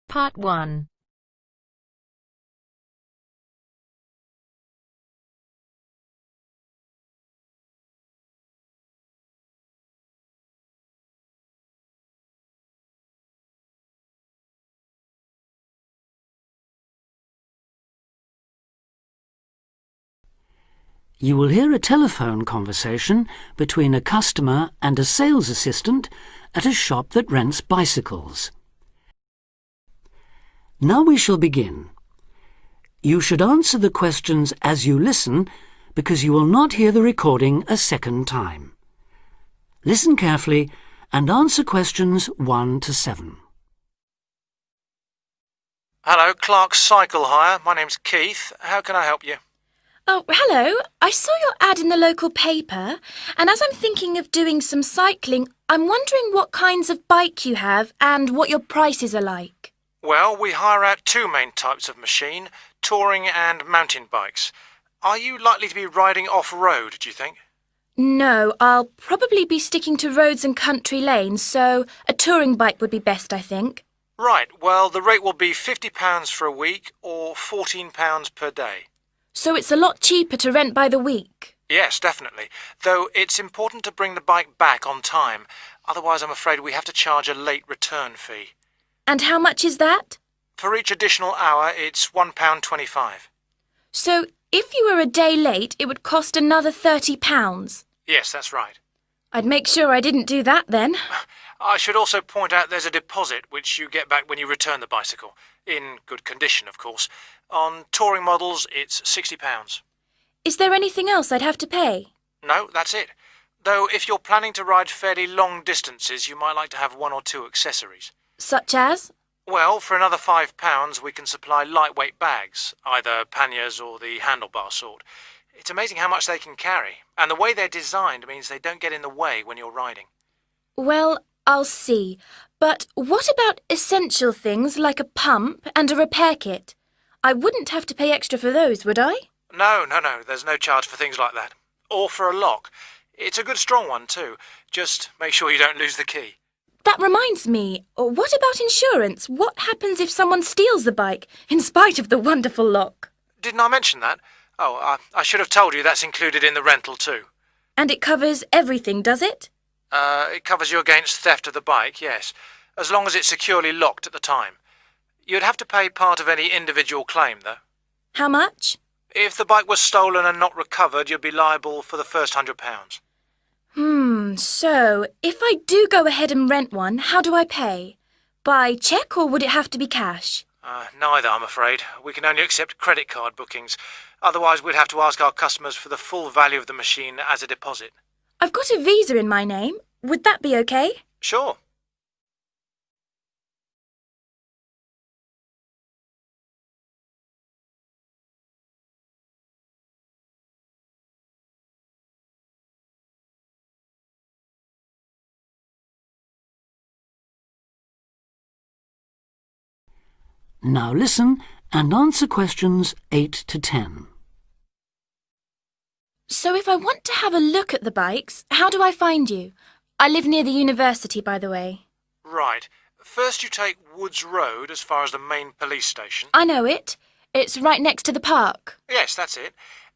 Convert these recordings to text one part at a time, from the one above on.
Part 1. You will hear a telephone conversation between a customer and a sales assistant at a shop that rents bicycles. Now we shall begin. You should answer the questions as you listen because you will not hear the recording a second time. Listen carefully and answer questions 1 to 7. Hello, Clark's Cycle Hire. My name's Keith. How can I help you? Oh, hello. I saw your ad in the local paper, and as I'm thinking of doing some cycling, I'm wondering what kinds of bike you have and what your prices are like. Well, we hire out two main types of machine, touring and mountain bikes. Are you likely to be riding off-road, do you think? No, I'll probably be sticking to roads and country lanes, so a touring bike would be best, I think. Right, well, the rate will be £50 for a week or £14 per day. So it's a lot cheaper to rent by the week? Yes, definitely. Though it's important to bring the bike back on time. Otherwise, I'm afraid we have to charge a late return fee. And how much is that? For each additional hour, it's £1.25. So if you were a day late, it would cost another £30? Yes, that's right. I'd make sure I didn't do that then. I should also point out there's a deposit which you get back when you return the bicycle. In good condition, of course. On touring models, it's £60. Is there anything else I'd have to pay? No, that's it. Though if you're planning to ride fairly long distances, you might like to have one or two accessories. Such as? Well, for another £5, we can supply lightweight bags, either panniers or the handlebar sort. It's amazing how much they can carry, and the way they're designed means they don't get in the way when you're riding. Well, I'll see. But what about essential things like a pump and a repair kit? I wouldn't have to pay extra for those, would I? No, there's no charge for things like that. Or for a lock. It's a good strong one too. Just make sure you don't lose the key. That reminds me, what about insurance? What happens if someone steals the bike, in spite of the wonderful lock? Didn't I mention that? Oh, I should have told you that's included in the rental too. And it covers everything, does it? It covers you against theft of the bike, yes, as long as it's securely locked at the time. You'd have to pay part of any individual claim, though. How much? If the bike was stolen and not recovered, you'd be liable for the first £100. So, if I do go ahead and rent one, how do I pay? By cheque or would it have to be cash? Neither, I'm afraid. We can only accept credit card bookings. Otherwise, we'd have to ask our customers for the full value of the machine as a deposit. I've got a Visa in my name. Would that be okay? Sure. Now listen and answer questions 8 to 10. So if I want to have a look at the bikes, how do I find you? I live near the university, by the way. Right. First you take Woods Road as far as the main police station. I know it. It's right next to the park. Yes, that's it.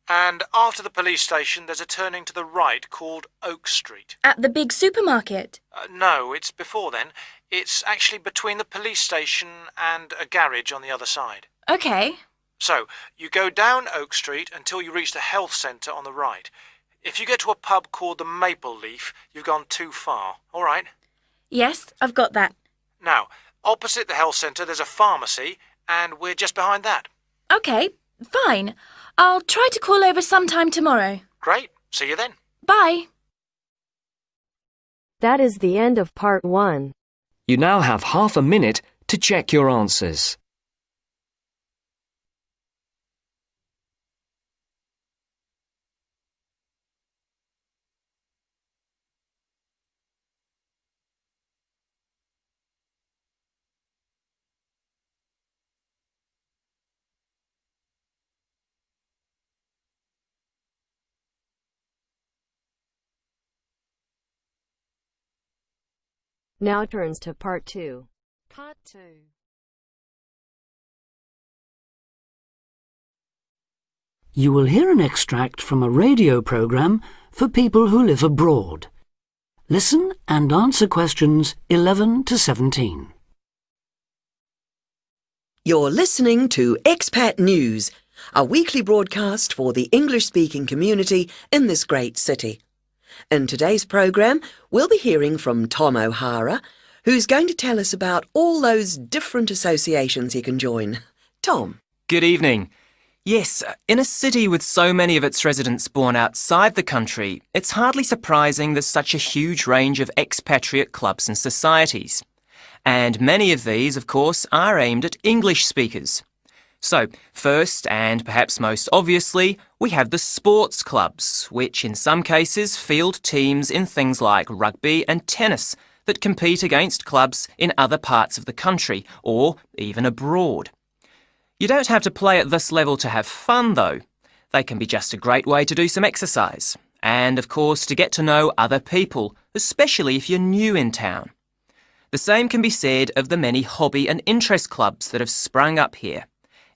And after the police station, there's a turning to the right called Oak Street. At the big supermarket? No, it's before then. It's actually between the police station and a garage on the other side. OK. So, you go down Oak Street until you reach the health centre on the right. If you get to a pub called the Maple Leaf, you've gone too far, all right? Yes, I've got that. Now, opposite the health centre there's a pharmacy, and we're just behind that. OK, fine. I'll try to call over sometime tomorrow. Great. See you then. Bye. That is the end of part 1. You now have half a minute to check your answers. Now turns to part 2. Part 2. You will hear an extract from a radio programme for people who live abroad. Listen and answer questions 11 to 17. You're listening to Expat News, a weekly broadcast for the English-speaking community in this great city. In today's programme, we'll be hearing from Tom O'Hara, who's going to tell us about all those different associations he can join. Tom. Good evening. Yes, in a city with so many of its residents born outside the country, it's hardly surprising there's such a huge range of expatriate clubs and societies. And many of these, of course, are aimed at English speakers. So, first and perhaps most obviously, we have the sports clubs, which in some cases field teams in things like rugby and tennis that compete against clubs in other parts of the country or even abroad. You don't have to play at this level to have fun, though. They can be just a great way to do some exercise and, of course, to get to know other people, especially if you're new in town. The same can be said of the many hobby and interest clubs that have sprung up here.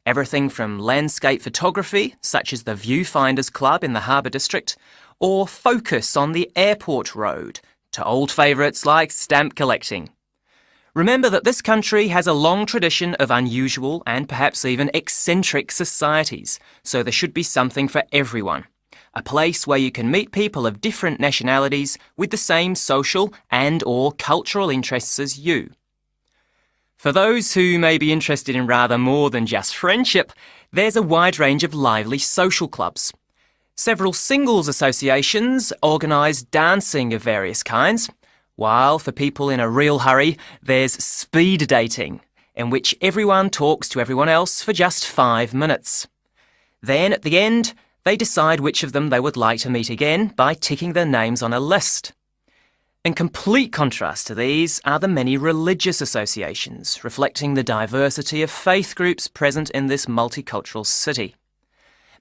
Everything from landscape photography, such as the Viewfinders Club in the Harbour District, or Focus on the Airport Road, to old favourites like stamp collecting. Remember that this country has a long tradition of unusual and perhaps even eccentric societies, so there should be something for everyone. A place where you can meet people of different nationalities with the same social and/or cultural interests as you. For those who may be interested in rather more than just friendship, there's a wide range of lively social clubs. Several singles associations organise dancing of various kinds, while for people in a real hurry, there's speed dating, in which everyone talks to everyone else for just 5 minutes. Then, at the end, they decide which of them they would like to meet again by ticking their names on a list. In complete contrast to these are the many religious associations, reflecting the diversity of faith groups present in this multicultural city.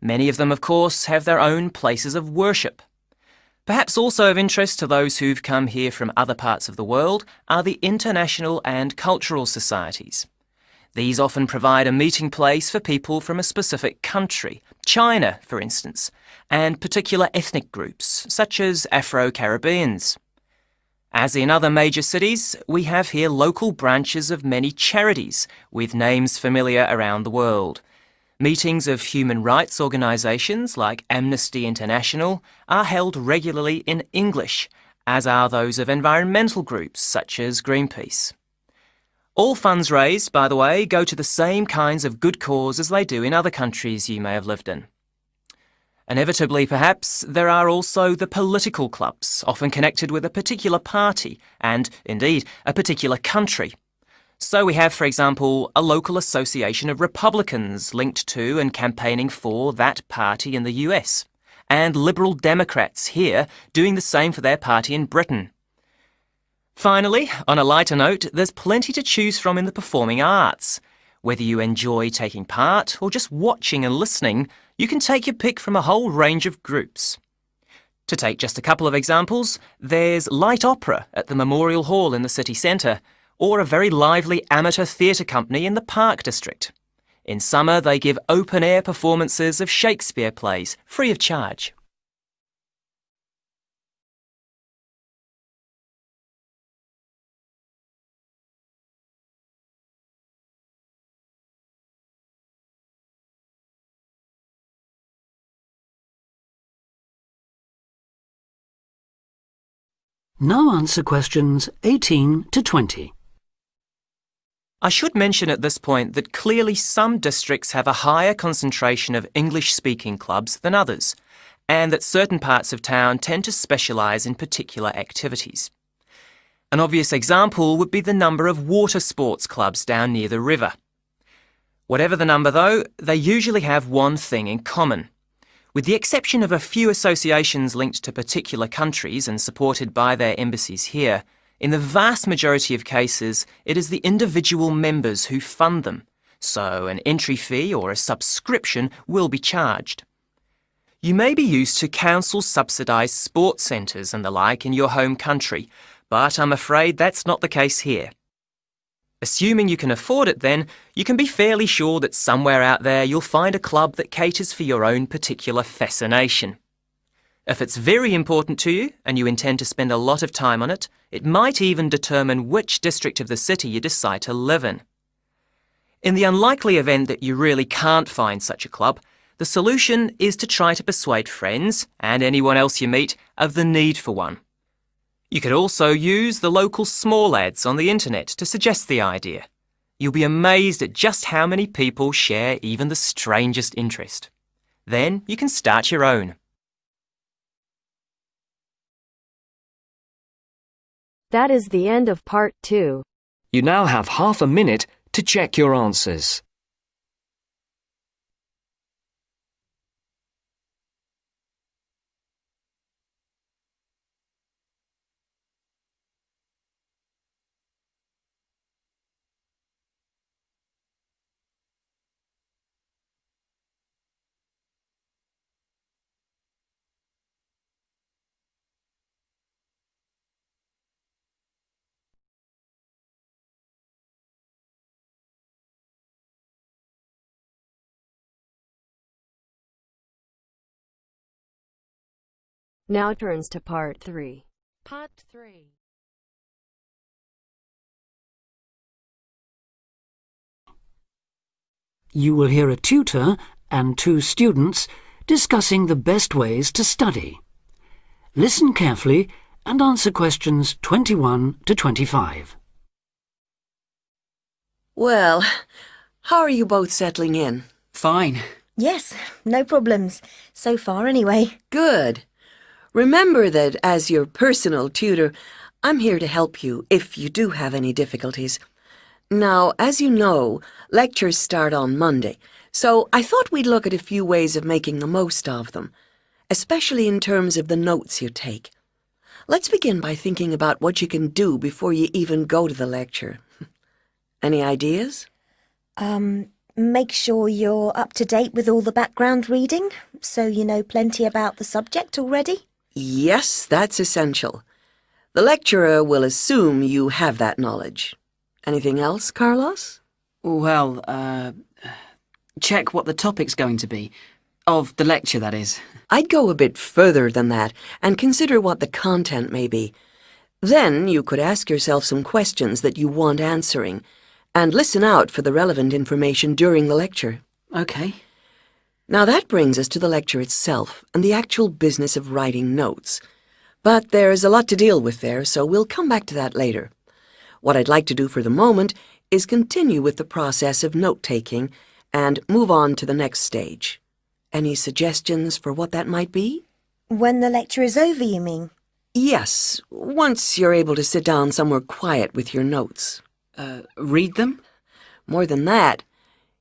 Many of them, of course, have their own places of worship. Perhaps also of interest to those who've come here from other parts of the world are the international and cultural societies. These often provide a meeting place for people from a specific country, China, for instance, and particular ethnic groups, such as Afro-Caribbeans. As in other major cities, we have here local branches of many charities with names familiar around the world. Meetings of human rights organisations like Amnesty International are held regularly in English, as are those of environmental groups such as Greenpeace. All funds raised, by the way, go to the same kinds of good cause as they do in other countries you may have lived in. Inevitably, perhaps, there are also the political clubs, often connected with a particular party and, indeed, a particular country. So we have, for example, a local association of Republicans linked to and campaigning for that party in the US, and Liberal Democrats here doing the same for their party in Britain. Finally, on a lighter note, there's plenty to choose from in the performing arts. Whether you enjoy taking part or just watching and listening, you can take your pick from a whole range of groups. To take just a couple of examples, there's light opera at the Memorial Hall in the city centre, or a very lively amateur theatre company in the Park District. In summer, they give open-air performances of Shakespeare plays, free of charge. Now answer questions 18 to 20. I should mention at this point that clearly some districts have a higher concentration of English-speaking clubs than others, and that certain parts of town tend to specialise in particular activities. An obvious example would be the number of water sports clubs down near the river. Whatever the number, though, they usually have one thing in common. With the exception of a few associations linked to particular countries and supported by their embassies here, in the vast majority of cases, it is the individual members who fund them, so an entry fee or a subscription will be charged. You may be used to council-subsidised sports centres and the like in your home country, but I'm afraid that's not the case here. Assuming you can afford it then, you can be fairly sure that somewhere out there you'll find a club that caters for your own particular fascination. If it's very important to you and you intend to spend a lot of time on it, it might even determine which district of the city you decide to live in. In the unlikely event that you really can't find such a club, the solution is to try to persuade friends and anyone else you meet of the need for one. You could also use the local small ads on the internet to suggest the idea. You'll be amazed at just how many people share even the strangest interest. Then you can start your own. That is the end of part 2. You now have half a minute to check your answers. Now turns to part 3. Part 3. You will hear a tutor and 2 students discussing the best ways to study. Listen carefully and answer questions 21 to 25. Well, how are you both settling in? Fine. Yes, no problems. So far, anyway. Good. Remember that as your personal tutor, I'm here to help you if you do have any difficulties. Now, as you know, lectures start on Monday, so I thought we'd look at a few ways of making the most of them, especially in terms of the notes you take. Let's begin by thinking about what you can do before you even go to the lecture. Any ideas? Make sure you're up to date with all the background reading, so you know plenty about the subject already. Yes, that's essential. The lecturer will assume you have that knowledge. Anything else, Carlos? Well, check what the topic's going to be. Of the lecture, that is. I'd go a bit further than that and consider what the content may be. Then you could ask yourself some questions that you want answering and listen out for the relevant information during the lecture. Okay. Now that brings us to the lecture itself and the actual business of writing notes. But there's a lot to deal with there, so we'll come back to that later. What I'd like to do for the moment is continue with the process of note-taking and move on to the next stage. Any suggestions for what that might be? When the lecture is over, you mean? Yes, once you're able to sit down somewhere quiet with your notes. Read them? More than that,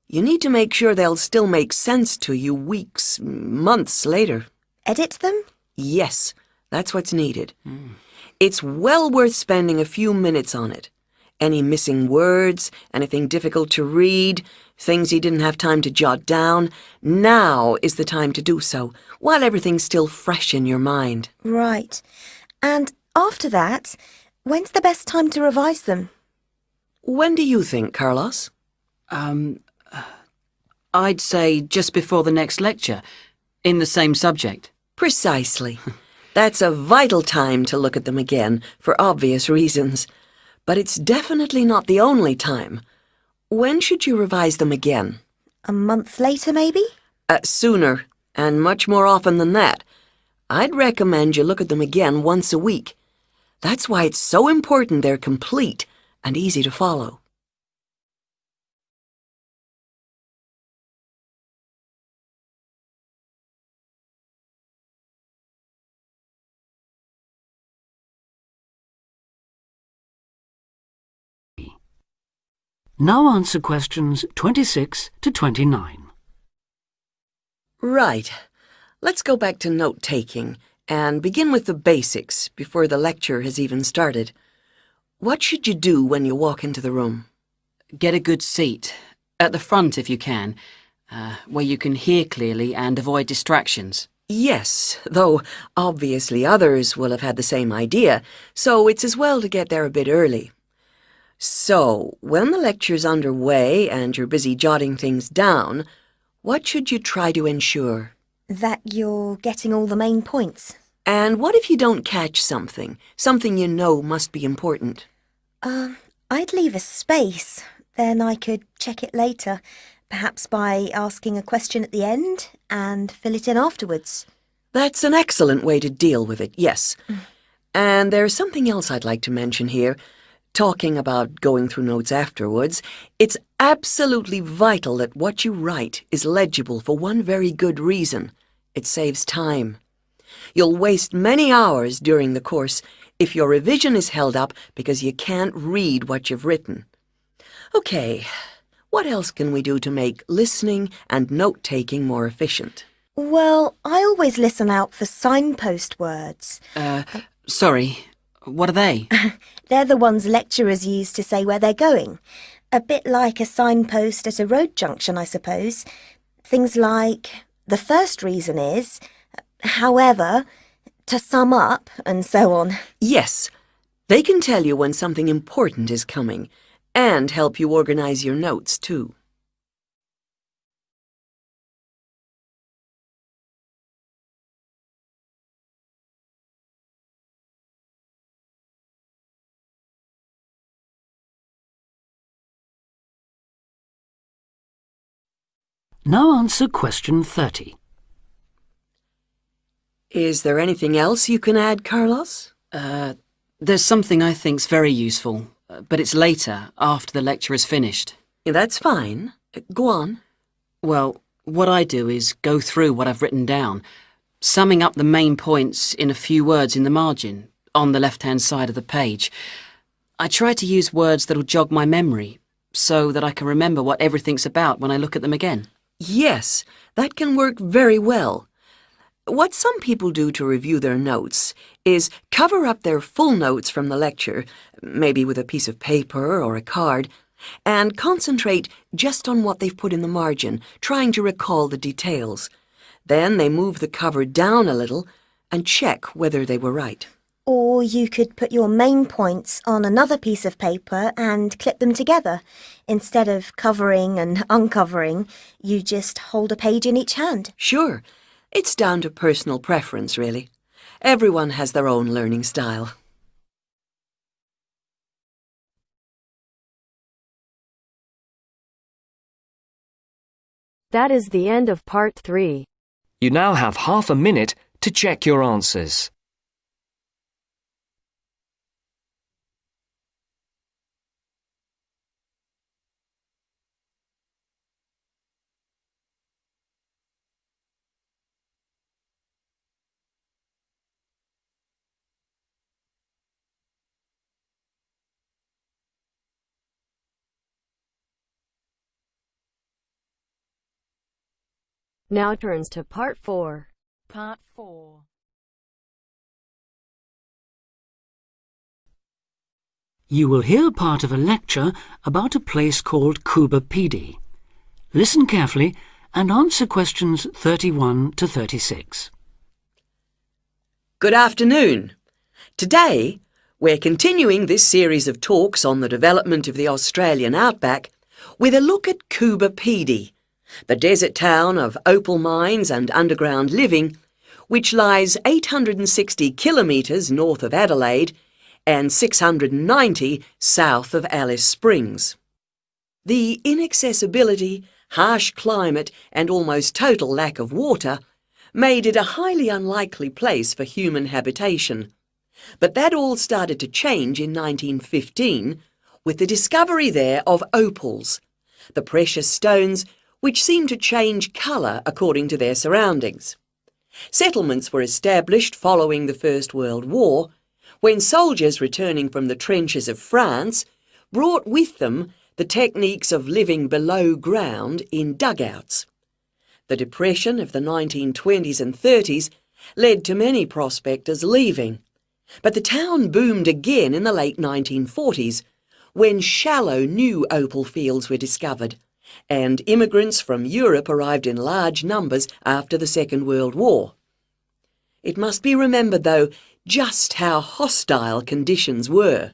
you need to make sure they'll still make sense to you weeks, months later. Edit them? Yes, that's what's needed. It's well worth spending a few minutes on it. Any missing words, anything difficult to read, things you didn't have time to jot down, now is the time to do so, while everything's still fresh in your mind. Right. And after that, when's the best time to revise them? When do you think, Carlos? I'd say just before the next lecture, in the same subject. Precisely. That's a vital time to look at them again, for obvious reasons. But it's definitely not the only time. When should you revise them again? A month later, maybe? Sooner, and much more often than that. I'd recommend you look at them again once a week. That's why it's so important they're complete and easy to follow. Now answer questions 26 to 29. Right. Let's go back to note-taking and begin with the basics before the lecture has even started. What should you do when you walk into the room? Get a good seat, at the front if you can, where you can hear clearly and avoid distractions. Yes, though obviously others will have had the same idea, so it's as well to get there a bit early. So, when the lecture's underway and you're busy jotting things down, what should you try to ensure? That you're getting all the main points. And what if you don't catch something you know must be important? I'd leave a space. Then I could check it later, perhaps by asking a question at the end and fill it in afterwards. That's an excellent way to deal with it, yes. And there's something else I'd like to mention here. Talking about going through notes afterwards, it's absolutely vital that what you write is legible for one very good reason. It saves time. You'll waste many hours during the course if your revision is held up because you can't read what you've written. Okay, what else can we do to make listening and note-taking more efficient? Well, I always listen out for signpost words. Sorry, what are they? They're the ones lecturers use to say where they're going. A bit like a signpost at a road junction, I suppose. Things like, the first reason is, however, to sum up, and so on. Yes, they can tell you when something important is coming, and help you organize your notes, too. Now answer question 30. Is there anything else you can add, Carlos? There's something I think's very useful, but it's later, after the lecture is finished. That's fine. Go on. Well, what I do is go through what I've written down, summing up the main points in a few words in the margin, on the left-hand side of the page. I try to use words that'll jog my memory, so that I can remember what everything's about when I look at them again. Yes, that can work very well. What some people do to review their notes is cover up their full notes from the lecture, maybe with a piece of paper or a card, and concentrate just on what they've put in the margin, trying to recall the details. Then they move the cover down a little and check whether they were right. Or you could put your main points on another piece of paper and clip them together. Instead of covering and uncovering, you just hold a page in each hand. Sure, it's down to personal preference, really. Everyone has their own learning style. That is the end of part 3. You now have half a minute to check your answers. Now turns to part 4. Part 4. You will hear part of a lecture about a place called Cuba Pedy. Listen carefully and answer questions 31 to 36. Good afternoon. Today, we're continuing this series of talks on the development of the Australian outback with a look at Cuba Pedy, the desert town of opal mines and underground living, which lies 860 kilometres north of Adelaide and 690 south of Alice Springs. The inaccessibility, harsh climate and almost total lack of water made it a highly unlikely place for human habitation. But that all started to change in 1915 with the discovery there of opals, the precious stones which seem to change colour according to their surroundings. Settlements were established following the First World War, when soldiers returning from the trenches of France brought with them the techniques of living below ground in dugouts. The depression of the 1920s and 30s led to many prospectors leaving, but the town boomed again in the late 1940s when shallow new opal fields were discovered, and immigrants from Europe arrived in large numbers after the Second World War. It must be remembered, though, just how hostile conditions were.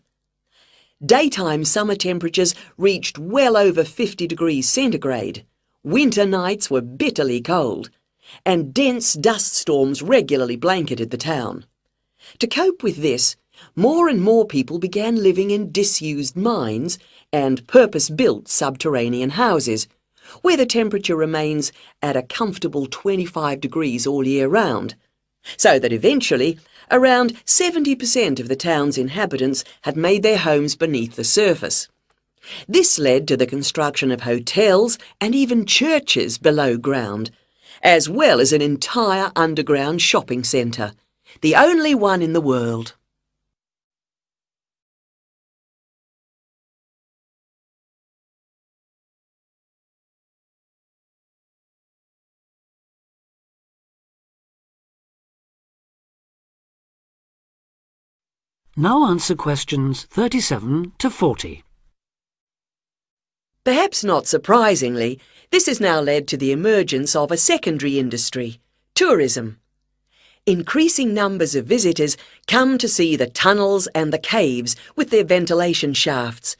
Daytime summer temperatures reached well over 50 degrees centigrade. Winter nights were bitterly cold, and dense dust storms regularly blanketed the town. To cope with this, more and more people began living in disused mines and purpose-built subterranean houses, where the temperature remains at a comfortable 25 degrees all year round, so that eventually around 70% of the town's inhabitants had made their homes beneath the surface. This led to the construction of hotels and even churches below ground, as well as an entire underground shopping centre, the only one in the world. Now answer questions 37 to 40. Perhaps not surprisingly, this has now led to the emergence of a secondary industry, tourism. Increasing numbers of visitors come to see the tunnels and the caves with their ventilation shafts,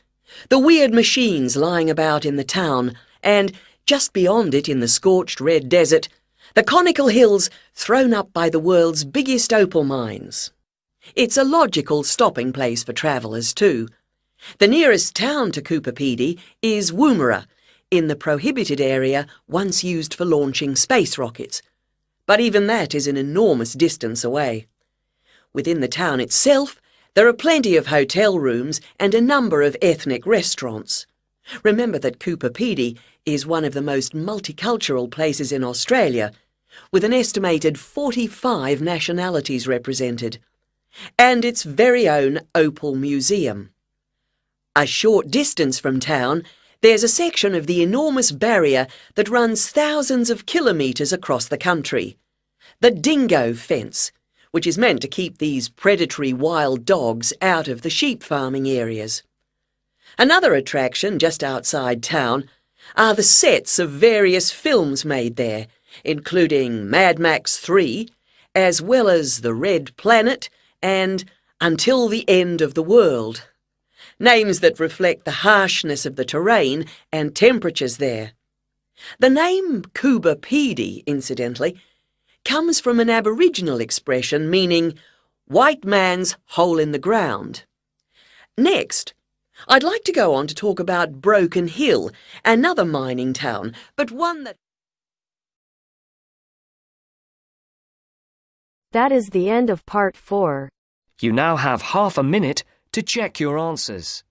the weird machines lying about in the town, and, just beyond it in the scorched red desert, the conical hills thrown up by the world's biggest opal mines. It's a logical stopping place for travellers too. The nearest town to Cooper Pedy is Woomera, in the prohibited area once used for launching space rockets. But even that is an enormous distance away. Within the town itself, there are plenty of hotel rooms and a number of ethnic restaurants. Remember that Cooper Pedy is one of the most multicultural places in Australia, with an estimated 45 nationalities represented, and its very own Opal Museum. A short distance from town, there's a section of the enormous barrier that runs thousands of kilometres across the country, the dingo fence, which is meant to keep these predatory wild dogs out of the sheep farming areas. Another attraction just outside town are the sets of various films made there, including Mad Max 3, as well as The Red Planet and Until the End of the World. Names that reflect the harshness of the terrain and temperatures there. The name Cooper Pedy, incidentally, comes from an Aboriginal expression meaning white man's hole in the ground. Next, I'd like to go on to talk about Broken Hill, another mining town, but one that... That is the end of part 4. You now have half a minute to check your answers.